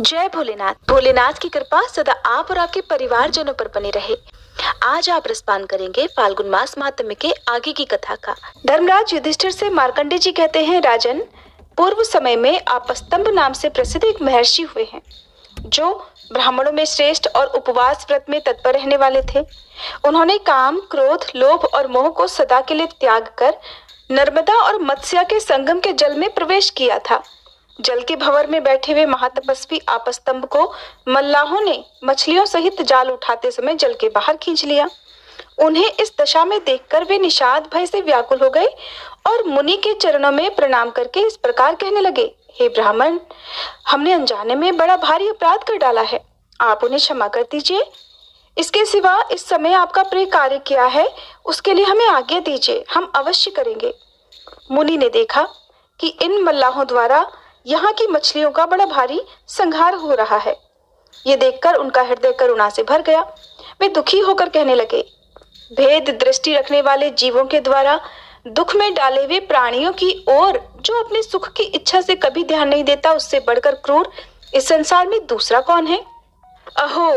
जय भोलेनाथ। भोलेनाथ की कृपा सदा आप और आपके परिवारजनों पर बनी रहे। आज आप रसपान करेंगे फाल्गुन मास महात्म्य के आगे की कथा का। धर्मराज युधिष्ठिर से मार्कंडेय जी कहते हैं, राजन, पूर्व समय में आपस्तंभ नाम से प्रसिद्ध एक महर्षि हुए हैं, जो ब्राह्मणों में श्रेष्ठ और उपवास व्रत में तत्पर रहने वाले थे। उन्होंने काम, क्रोध, लोभ और मोह को सदा के लिए त्याग कर नर्मदा और मत्स्या के संगम के जल में प्रवेश किया था। जल के भंवर में बैठे हुए महातपस्वी आपस्तंभ को मल्लाहों ने मछलियों सहित जाल उठाते समय जल के बाहर खींच लिया। उन्हें इस दशा में देखकर वे निषाद भय से व्याकुल हो गए और मुनि के चरणों में प्रणाम करके इस प्रकार कहने लगे, हे ब्राह्मण, हमने अनजाने में बड़ा भारी अपराध कर डाला है, आप उन्हें क्षमा कर दीजिए। इसके सिवा इस समय आपका प्रिय कार्य किया है, उसके लिए हमें आज्ञा दीजिए, हम अवश्य करेंगे। मुनि ने देखा कि इन मल्लाहों द्वारा यहाँ की मछलियों का बड़ा भारी संहार हो रहा है। ये देखकर उनका हृदय करुणा से भर गया। वे दुखी होकर कहने लगे, भेद दृष्टि रखने वाले जीवों के द्वारा दुख में डाले हुए प्राणियों की ओर जो अपने सुख की इच्छा से कभी ध्यान नहीं देता, उससे बढ़कर क्रूर इस संसार में दूसरा कौन है। अहो,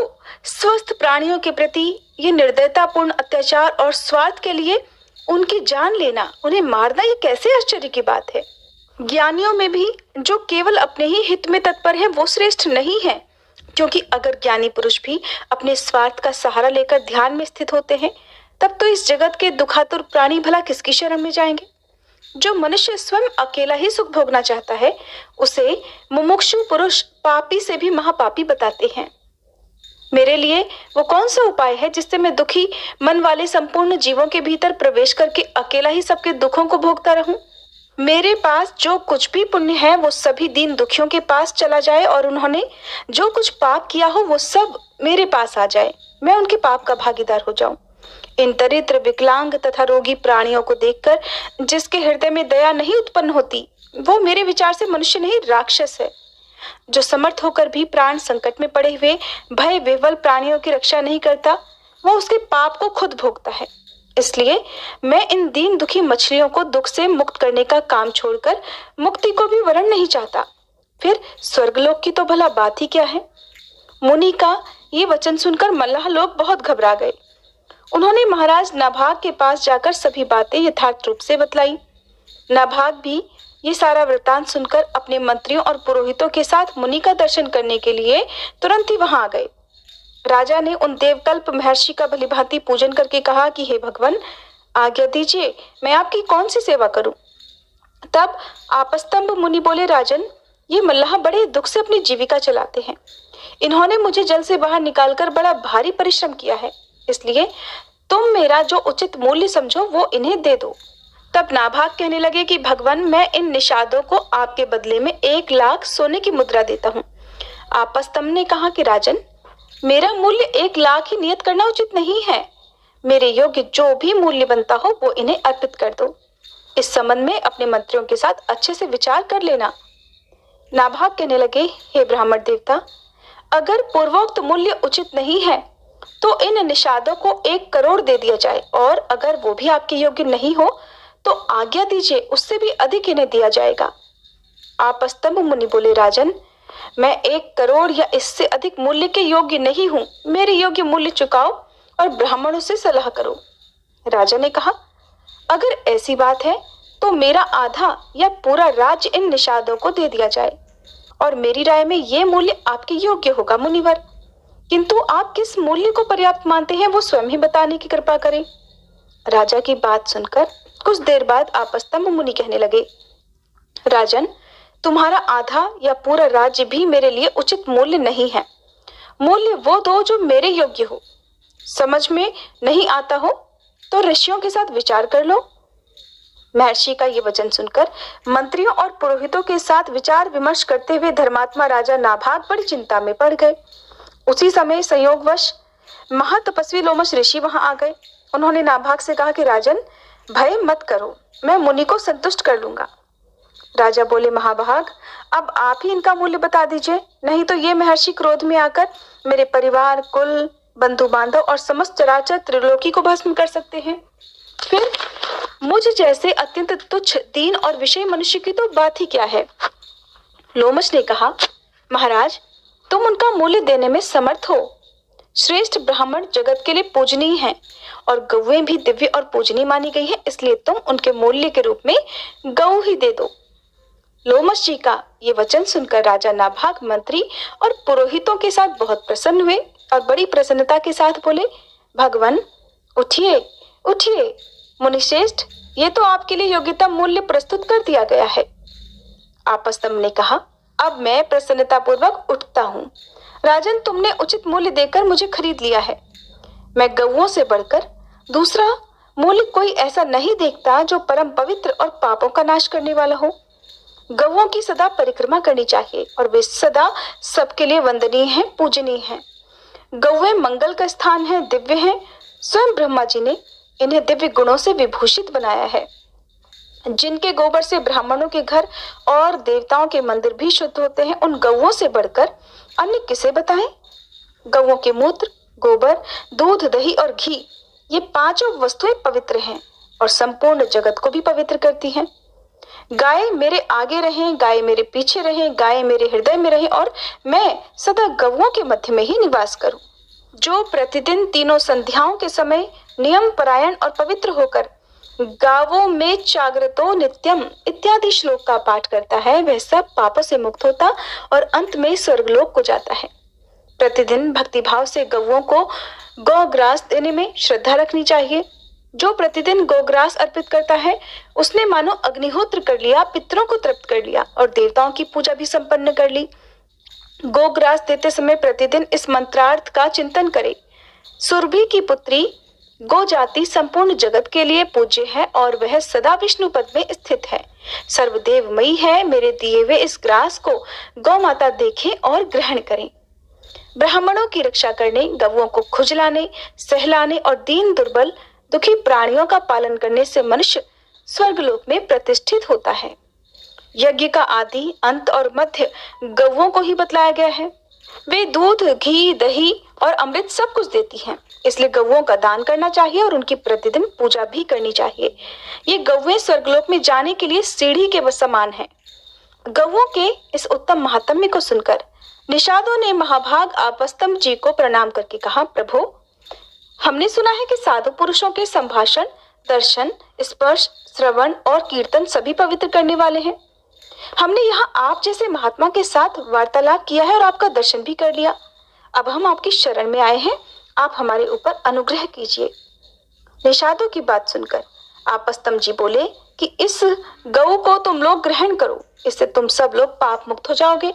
स्वस्थ प्राणियों के प्रति ये निर्दयतापूर्ण अत्याचार और स्वार्थ के लिए उनकी जान लेना, उन्हें मारना, ये कैसे आश्चर्य की बात है। ज्ञानियों में भी जो केवल अपने ही हित में तत्पर है, वो श्रेष्ठ नहीं है, क्योंकि अगर ज्ञानी पुरुष भी अपने स्वार्थ का सहारा लेकर ध्यान में स्थित होते हैं, तब तो इस जगत के दुखातुर प्राणी भला किसकी शरण में जाएंगे। जो मनुष्य स्वयं अकेला ही सुख भोगना चाहता है, उसे मुमुक्षु पुरुष पापी से भी महापापी बताते हैं। मेरे लिए वो कौन सा उपाय है जिससे मैं दुखी मन वाले संपूर्ण जीवों के भीतर प्रवेश करके अकेला ही सबके दुखों को भोगता रहूं। मेरे पास जो कुछ भी पुण्य है वो सभी दीन दुखियों के पास चला जाए और उन्होंने जो कुछ पाप किया हो वो सब मेरे पास आ जाए, मैं उनके पाप का भागीदार हो जाऊं। इन दरिद्र, विकलांग तथा रोगी प्राणियों को देखकर जिसके हृदय में दया नहीं उत्पन्न होती, वो मेरे विचार से मनुष्य नहीं, राक्षस है। जो समर्थ होकर भी प्राण संकट में पड़े हुए भय विह्वल प्राणियों की रक्षा नहीं करता, वो उसके पाप को खुद भोगता है। इसलिए मैं इन दीन दुखी मछलियों को दुख से मुक्त करने का काम छोड़कर मुक्ति को भी वरण नहीं चाहता। फिर स्वर्गलोक की तो भला बात ही क्या है। मुनि का ये वचन सुनकर मल्लाह लोग बहुत घबरा गए। उन्होंने महाराज नाभाग के पास जाकर सभी बातें यथार्थ रूप से बतलाई। नाभाग भी ये सारा वृतांत सुनकर अपने मंत्रियों और पुरोहितों के साथ मुनि का दर्शन करने के लिए तुरंत ही वहां आ गए। राजा ने उन देवकल्प महर्षि का भलीभांति पूजन करके कहा कि हे भगवान, आज्ञा दीजिए, मैं आपकी कौन सी सेवा करूं। तब आपस्तंभ मुनि बोले, राजन, ये मल्लाह बड़े दुख से अपनी जीविका चलाते हैं। इन्होंने मुझे जल से बाहर निकालकर बड़ा भारी परिश्रम किया है, इसलिए तुम मेरा जो उचित मूल्य समझो वो इन्हें दे दो। तब नाभाग कहने लगे कि भगवान, मैं इन निषादों को आपके बदले में 1 लाख सोने की मुद्रा देता हूँ। आपस्तंभ ने कहा कि राजन, मेरा मूल्य 1 लाख ही नियत करना उचित नहीं है। मेरे योग्य जो भी मूल्य बनता हो वो इन्हें अर्पित कर दो। इस संबंध में अपने मंत्रियों के साथ अच्छे से विचार कर लेना। नाभाग कहने लगे, हे ब्राह्मण देवता, अगर पूर्वोक्त मूल्य उचित नहीं है तो इन निषादों को 1 करोड़ दे दिया जाए, और अगर वो भी आपके योग्य नहीं हो तो आज्ञा दीजिए, उससे भी अधिक इन्हें दिया जाएगा। आपस्तंभ मुनि बोले, राजन, मैं 1 करोड़ या इससे अधिक मूल्य के योग्य नहीं हूं। मेरे योग्य मूल्य चुकाओ और ब्राह्मणों से सलाह करो। राजा ने कहा, अगर ऐसी बात है तो मेरा आधा या पूरा राज्य इन निषादों को दे दिया जाए, और मेरी राय में ये मूल्य आपके योग्य होगा मुनिवर। किंतु आप किस मूल्य को पर्याप्त मानते हैं वो स्वयं ही बताने की कृपा करें। राजा की बात सुनकर कुछ देर बाद आपस्तंभ मुनि कहने लगे, राजन, तुम्हारा आधा या पूरा राज्य भी मेरे लिए उचित मूल्य नहीं है। मूल्य वो दो जो मेरे योग्य हो। समझ में नहीं आता हो तो ऋषियों के साथ विचार कर लो। महर्षि का ये वचन सुनकर मंत्रियों और पुरोहितों के साथ विचार विमर्श करते हुए धर्मात्मा राजा नाभाग बड़ी चिंता में पड़ गए। उसी समय संयोगवश महातपस्वी लोमश ऋषि वहां आ गए। उन्होंने नाभाग से कहा कि राजन, भय मत करो, मैं मुनि को संतुष्ट कर लूंगा। राजा बोले, महाभाग, अब आप ही इनका मूल्य बता दीजिए, नहीं तो ये महर्षि क्रोध में आकर मेरे परिवार, कुल, बंधु बांधव और समस्त चराचर त्रिलोकी को भस्म कर सकते हैं। फिर मुझ जैसे अत्यंत तुच्छ, दीन और विषय मनुष्य की तो बात ही क्या है। लोमश ने कहा, महाराज, तुम उनका मूल्य देने में समर्थ हो। श्रेष्ठ ब्राह्मण जगत के लिए पूजनीय हैं और गौएं भी दिव्य और पूजनीय मानी गई है, इसलिए तुम उनके मूल्य के रूप में गौ ही दे दो। लोमश जी का ये वचन सुनकर राजा नाभाग मंत्री और पुरोहितों के साथ बहुत प्रसन्न हुए और बड़ी प्रसन्नता के साथ बोले, भगवान उठिए उठिए, मुनिश्रेष्ठ, ये तो आपके लिए योग्यता मूल्य प्रस्तुत कर दिया गया है। आपस्तम्भ ने कहा, अब मैं प्रसन्नता पूर्वक उठता हूँ। राजन, तुमने उचित मूल्य देकर मुझे खरीद लिया है। मैं गौओं से बढ़कर दूसरा मूल्य कोई ऐसा नहीं देखता जो परम पवित्र और पापों का नाश करने वाला हो। गौओं की सदा परिक्रमा करनी चाहिए और वे सदा सबके लिए वंदनीय हैं, पूजनीय हैं। गौएं मंगल का स्थान है, दिव्य हैं। स्वयं ब्रह्मा जी ने इन्हें दिव्य गुणों से विभूषित बनाया है। जिनके गोबर से ब्राह्मणों के घर और देवताओं के मंदिर भी शुद्ध होते हैं, उन गौओं से बढ़कर अन्य किसे बताएं। गौओं के मूत्र, गोबर, दूध, दही और घी, ये पांचों वस्तुएं पवित्र हैं और संपूर्ण जगत को भी पवित्र करती हैं। गाय मेरे आगे रहें, गाय मेरे पीछे रहें, गाय मेरे हृदय में रहें और मैं सदा गौओं के मध्य में ही निवास करूं। जो प्रतिदिन तीनों संध्याओं के समय नियम परायण और पवित्र होकर गावों में जागृतो नित्यम इत्यादि श्लोक का पाठ करता है, वह सब पापों से मुक्त होता और अंत में स्वर्गलोक को जाता है। प्रतिदिन भक्तिभाव से गौओं को गौग्रास देने में श्रद्धा रखनी चाहिए। जो प्रतिदिन गौग्रास अर्पित करता है, उसने मानो अग्निहोत्र कर लिया, पितरों को तृप्त कर लिया और देवताओं की पूजा भी संपन्न कर ली। गौग्रास देते समय प्रतिदिन इस मंत्रार्थ का चिंतन करें, सुरभि की पुत्री गौ जाति संपूर्ण जगत के लिए पूज्य है और वह सदा विष्णु पद में स्थित है, सर्वदेवमयी है। मेरे दिए हुए इस ग्रास को गौ माता देखें और ग्रहण करें। ब्राह्मणों की रक्षा करने, गौओं को खुजलाने, सहलाने और दीन दुर्बल दुखी प्राणियों का पालन करने से मनुष्य स्वर्गलोक में प्रतिष्ठित होता है। यज्ञ का आदि, अंत और मध्य गौओं को ही बतलाया गया है। वे दूध, घी, दही और अमृत सब कुछ देती हैं, इसलिए गौओं का दान करना चाहिए और उनकी प्रतिदिन पूजा भी करनी चाहिए। ये गौएं स्वर्गलोक में जाने के लिए सीढ़ी के समान हैं। गौओं के इस उत्तम महात्म्य को सुनकर निषादों ने महाभाग आपस्तम्भ जी को प्रणाम करके कहा, प्रभु, हमने सुना है कि साधु पुरुषों के संभाषण, दर्शन, स्पर्श, श्रवण और कीर्तन सभी पवित्र करने वाले हैं। हमने यहाँ आप जैसे महात्मा के साथ वार्तालाप किया है और आपका दर्शन भी कर लिया। अब हम आपकी शरण में आए हैं, आप हमारे ऊपर अनुग्रह कीजिए। निषादों की बात सुनकर आपस्तम्भ जी बोले कि इस गौ को तुम लोग ग्रहण करो, इससे तुम सब लोग पाप मुक्त हो जाओगे।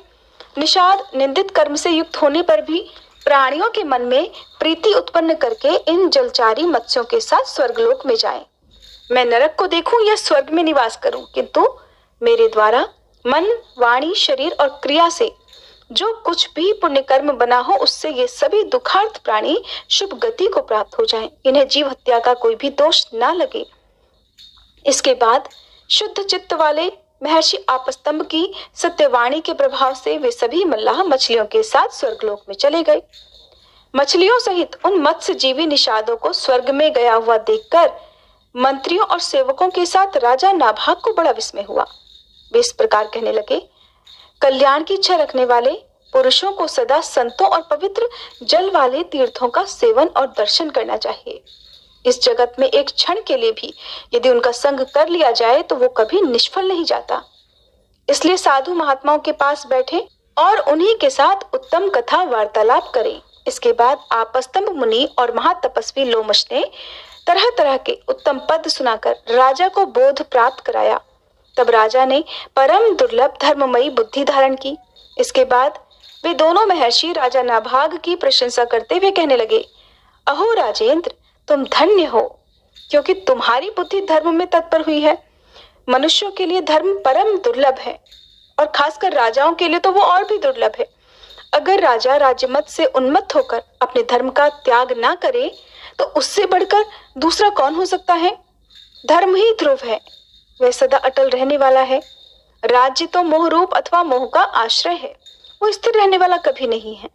निषाद निंदित कर्म से युक्त होने पर भी प्राणियों के मन में प्रीति उत्पन्न करके इन जलचारी मत्स्यों के साथ स्वर्गलोक में जाएं। मैं नरक को देखूं या स्वर्ग में निवास करूं, किंतु मेरे द्वारा मन, वाणी, शरीर और क्रिया से जो कुछ भी पुण्य कर्म बना हो, उससे ये सभी दुखार्थ प्राणी शुभ गति को प्राप्त हो जाएं। इन्हें जीव हत्या का कोई भी दोष ना लगे। इसके बाद शुद्ध चित्त वाले महर्षि आपस्तम्भ की सत्यवाणी के प्रभाव से वे सभी मल्लाह मछलियों के साथ स्वर्गलोक में चले गए। मछलियों सहित उन मत्स्य जीवी निषादों को स्वर्ग में गया हुआ देखकर मंत्रियों और सेवकों के साथ राजा नाभाग को बड़ा विस्मय हुआ। वे इस प्रकार कहने लगे, कल्याण की इच्छा रखने वाले पुरुषों को सदा संतों और पवित्र जल वाले तीर्थों का सेवन और दर्शन करना चाहिए। इस जगत में एक क्षण के लिए भी यदि उनका संग कर लिया जाए तो वो कभी निष्फल नहीं जाता। इसलिए साधु महात्माओं के पास बैठे और उन्हीं के साथ उत्तम कथा वार्तालाप करें। इसके बाद आपस्तम्भ मुनि और महातपस्वी लोमश ने तरह तरह के उत्तम पद सुनाकर राजा को बोध प्राप्त कराया। तब राजा ने परम दुर्लभ धर्ममयी बुद्धि धारण की। इसके बाद वे दोनों महर्षि राजा नाभाग की प्रशंसा करते हुए कहने लगे, अहो राजेंद्र, तुम धन्य हो, क्योंकि तुम्हारी बुद्धि धर्म में तत्पर हुई है। मनुष्यों के लिए धर्म परम दुर्लभ है और खासकर राजाओं के लिए तो वो और भी दुर्लभ है। अगर राजा राज्यमत से उन्मत्त होकर अपने धर्म का त्याग ना करे तो उससे बढ़कर दूसरा कौन हो सकता है। धर्म ही ध्रुव है, वह सदा अटल रहने वाला है। राज्य तो मोह रूप अथवा मोह का आश्रय है, वो स्थिर रहने वाला कभी नहीं है।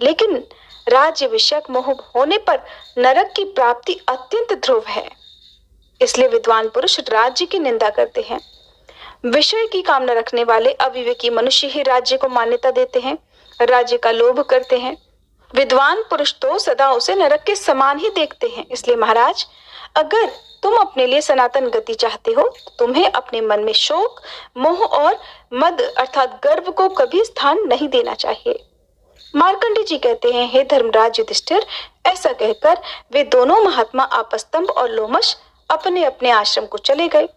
लेकिन राज्य विषयक मोह होने पर नरक की प्राप्ति अत्यंत ध्रुव है। इसलिए विद्वान पुरुष राज्य की निंदा करते हैं। विषय की कामना रखने वाले अविवेकी मनुष्य ही राज्य को मान्यता देते हैं। राज्य का लोभ करते हैं। विद्वान पुरुष तो सदा उसे नरक के समान ही देखते हैं। इसलिए महाराज, अगर तुम अपने लिए सनातन गति चाहते हो तो तुम्हें अपने मन में शोक, मोह और मद अर्थात गर्व को कभी स्थान नहीं देना चाहिए। मार्कंडेय जी कहते हैं, हे धर्मराज युधिष्ठिर, ऐसा कहकर वे दोनों महात्मा आपस्तंभ और लोमश अपने अपने आश्रम को चले गए।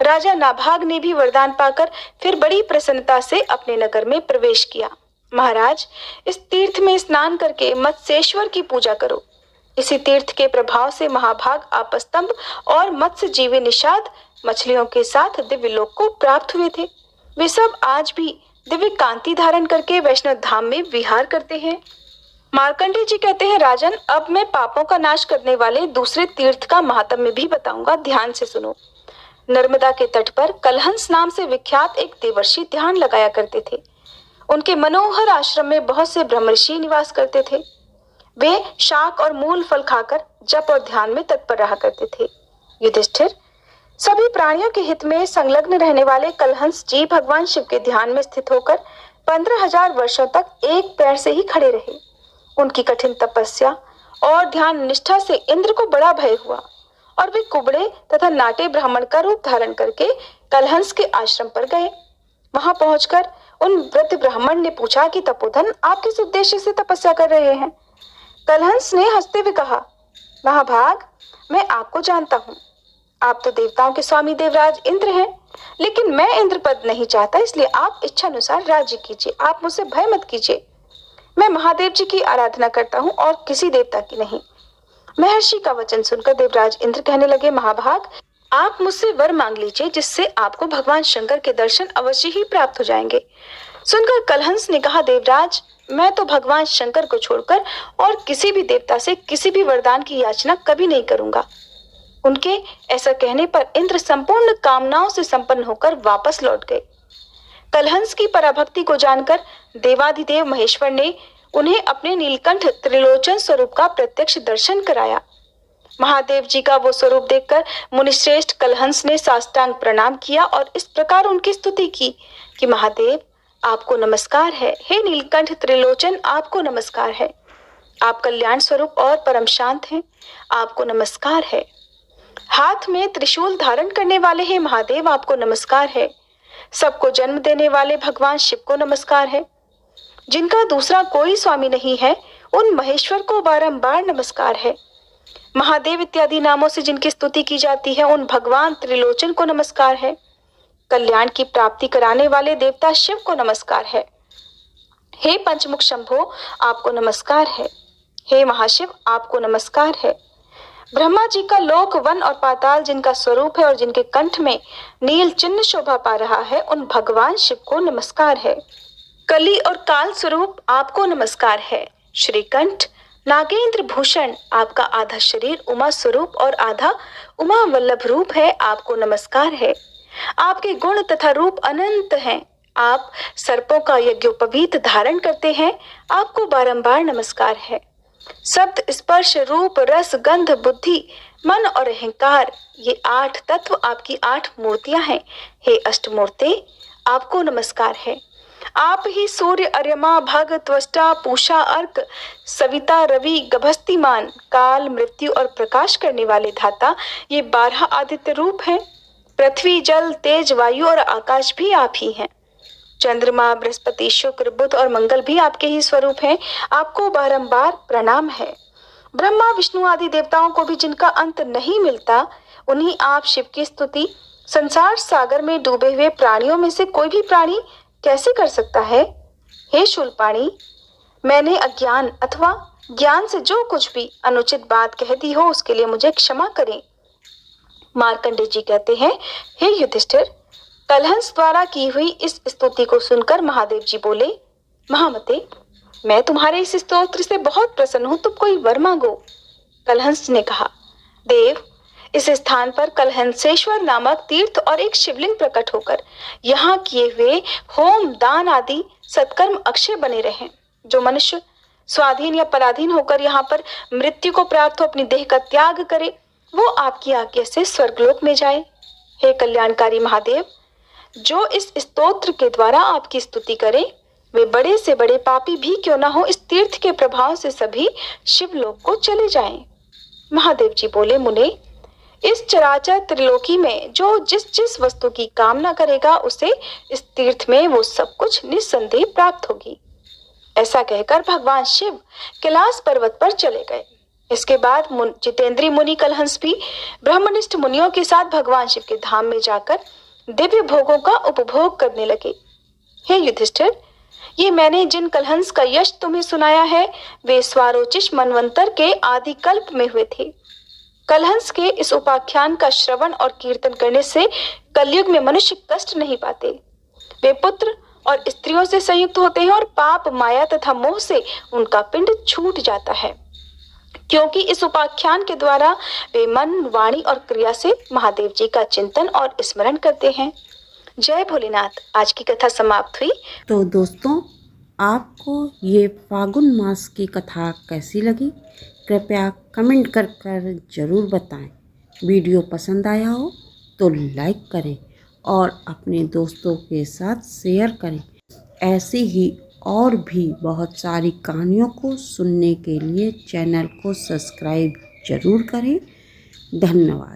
राजा नाभाग ने भी वरदान पाकर फिर बड़ी प्रसन्नता से अपने नगर में प्रवेश किया। महाराज, इस तीर्थ में स्नान करके मत्स्येश्वर की पूजा करो। इसी तीर्थ के प्रभाव से महाभाग आपस्तंभ और मत्स्य जीवी निषाद मछलियों के साथ दिव्य लोक को प्राप्त हुए थे। वे सब आज भी दिव्य कांति धारण करके वैष्णव धाम में विहार करते हैं। मार्कंडेय जी कहते हैं, राजन, अब मैं पापों का नाश करने वाले दूसरे तीर्थ का महात्म्य भी बताऊंगा, ध्यान से सुनो। नर्मदा के तट पर कलहंस नाम से विख्यात एक देवर्षि ध्यान लगाया करते थे। उनके मनोहर आश्रम में बहुत से ब्रह्मर्षि निवास करते थे। वे शाक और मूल फल खाकर जप और ध्यान में तत्पर रहा करते थे। युधिष्ठिर, सभी प्राणियों के हित में संलग्न रहने वाले कलहंस जी भगवान शिव के ध्यान में स्थित होकर 15,000 वर्षों तक एक पैर से ही खड़े रहे। उनकी कठिन तपस्या और ध्यान निष्ठा से इंद्र को बड़ा भय हुआ और वे कुबड़े तथा नाटे ब्राह्मण का रूप धारण करके कलहंस के आश्रम पर गए। वहां पहुंचकर उन वृद्ध ब्राह्मण ने पूछा कि तपोधन, आप किस उद्देश्य से तपस्या कर रहे हैं? कलहंस ने हंसते हुए कहा, महाभाग, मैं आपको जानता हूँ। आप तो देवताओं के स्वामी देवराज इंद्र हैं, लेकिन मैं इंद्र पद नहीं चाहता, इसलिए आप इच्छा अनुसार राज्य कीजिए। आप मुझसे भय मत कीजिए। मैं महादेव जी की आराधना करता हूँ और किसी देवता की नहीं। महर्षि का वचन सुनकर देवराज इंद्र कहने लगे, महाभाग, आप मुझसे वर मांग लीजिए, जिससे आपको भगवान शंकर के दर्शन अवश्य ही प्राप्त हो जाएंगे। सुनकर कलहंस ने कहा, देवराज, मैं तो भगवान शंकर को छोड़कर और किसी भी देवता से किसी भी वरदान की याचना कभी नहीं करूंगा। उनके ऐसा कहने पर इंद्र संपूर्ण कामनाओं से संपन्न होकर वापस लौट गए। कलहंस की पराभक्ति को जानकर देवाधिदेव महेश्वर ने उन्हें अपने नीलकंठ त्रिलोचन स्वरूप का प्रत्यक्ष दर्शन कराया। महादेव जी का वो स्वरूप देखकर मुनिश्रेष्ठ कलहंस ने साष्टांग प्रणाम किया और इस प्रकार उनकी स्तुति की कि महादेव, आपको नमस्कार है। हे नीलकंठ त्रिलोचन, आपको नमस्कार है। आप कल्याण स्वरूप और परम शांत हैं, आपको नमस्कार है। हाथ में त्रिशूल धारण करने वाले हे महादेव, आपको नमस्कार है। सबको जन्म देने वाले भगवान शिव को नमस्कार है। जिनका दूसरा कोई स्वामी नहीं है, उन महेश्वर को बारंबार नमस्कार है। महादेव इत्यादि नामों से जिनकी स्तुति की जाती है, उन भगवान त्रिलोचन को नमस्कार है। कल्याण की प्राप्ति कराने वाले देवता शिव को नमस्कार है। हे पंचमुख शंभो, आपको नमस्कार है। हे महाशिव, आपको नमस्कार है। ब्रह्मा जी का लोक, वन और पाताल जिनका स्वरूप है और जिनके कंठ में नील चिन्ह शोभा पा रहा है, उन भगवान शिव को नमस्कार है। कली और काल स्वरूप आपको नमस्कार है। श्रीकंठ, नागेंद्र भूषण, आपका आधा शरीर उमा स्वरूप और आधा उमा वल्लभ रूप है, आपको नमस्कार है। आपके गुण तथा रूप अनंत हैं। आप सर्पों का यज्ञोपवीत धारण करते हैं, आपको बारंबार नमस्कार है। शब्द, स्पर्श, रूप, रस, गंध, बुद्धि, मन और अहंकार, ये 8 तत्व आपकी 8 मूर्तियां हैं। हे अष्टमूर्ते, आपको नमस्कार है। आप ही सूर्य, अर्यमा, भग, त्वष्टा, पूषा, अर्क, सविता, रवि, गभस्तिमान, काल, मृत्यु और प्रकाश करने वाले धाता, ये 12 आदित्य रूप हैं। पृथ्वी, जल, तेज, वायु और आकाश भी आप ही हैं। चंद्रमा, बृहस्पति, शुक्र, बुध और मंगल भी आपके ही स्वरूप हैं, आपको बारंबार प्रणाम है। ब्रह्मा, विष्णु आदि देवताओं को भी जिनका अंत नहीं मिलता, उन्हीं आप शिव की स्तुति संसार सागर में डूबे हुए प्राणियों में से कोई भी प्राणी कैसे कर सकता है? हे शूलपाणी, मैंने अज्ञान अथवा ज्ञान से जो कुछ भी अनुचित बात कह दी हो, उसके लिए मुझे क्षमा करें। मार्कंडेय जी कहते हैं, हे युधिष्ठिर, कलहंस द्वारा की हुई इस स्तुति को सुनकर महादेव जी बोले, महामते, मैं तुम्हारे इस स्तोत्र से बहुत प्रसन्न हूं, तुम कोई वर मांगो। कलहंस ने कहा, देव, इस स्थान पर कलहंसेश्वर नामक तीर्थ और एक शिवलिंग प्रकट होकर यहाँ किए हुए होम, दान आदि सत्कर्म अक्षय बने रहें। जो मनुष्य स्वाधीन या पराधीन होकर यहाँ पर मृत्यु को प्राप्त हो अपनी देह का त्याग करे, वो आपकी आज्ञा से स्वर्गलोक में जाए। हे कल्याणकारी महादेव, जो इस स्तोत्र के द्वारा आपकी स्तुति करे, वे बड़े से बड़े पापी भी क्यों ना हो, इस तीर्थ के प्रभाव से सभी शिवलोक को चले जाएं। महादेव जी बोले, मुने, इस चराचर त्रिलोकी में जो जिस जिस वस्तु की कामना करेगा उसे इस तीर्थ में वो सब कुछ निस्संदेह प्राप्त होगी। ऐसा कहकर भगवान शिव कैलाश पर्वत पर चले गए। इसके बाद जितेंद्रीय मुनि कलहंस भी ब्रह्मनिष्ठ मुनियों के साथ भगवान शिव के धाम में जाकर दिव्य भोगों का उपभोग करने लगे। हे युधिष्ठिर, ये मैंने जिन कलहंस का यश तुम्हें सुनाया है वे स्वारोचिष मनवंतर के आदि कल्प में हुए थे। कलहंस के इस उपाख्यान का श्रवण और कीर्तन करने से कलयुग में मनुष्य कष्ट नहीं पाते। वे पुत्र और स्त्रियों से संयुक्त होते हैं और पाप, माया तथा मोह से उनका पिंड छूट जाता है, क्योंकि इस उपाख्यान के द्वारा वे मन, वाणी और क्रिया से महादेव जी का चिंतन और स्मरण करते हैं। जय भोलेनाथ। आज की कथा समाप्त हुई। तो दोस्तों, आपको ये फागुन मास की कथा कैसी लगी कृपया कमेंट कर ज़रूर बताएं। वीडियो पसंद आया हो तो लाइक करें और अपने दोस्तों के साथ शेयर करें। ऐसी ही और भी बहुत सारी कहानियों को सुनने के लिए चैनल को सब्सक्राइब ज़रूर करें। धन्यवाद।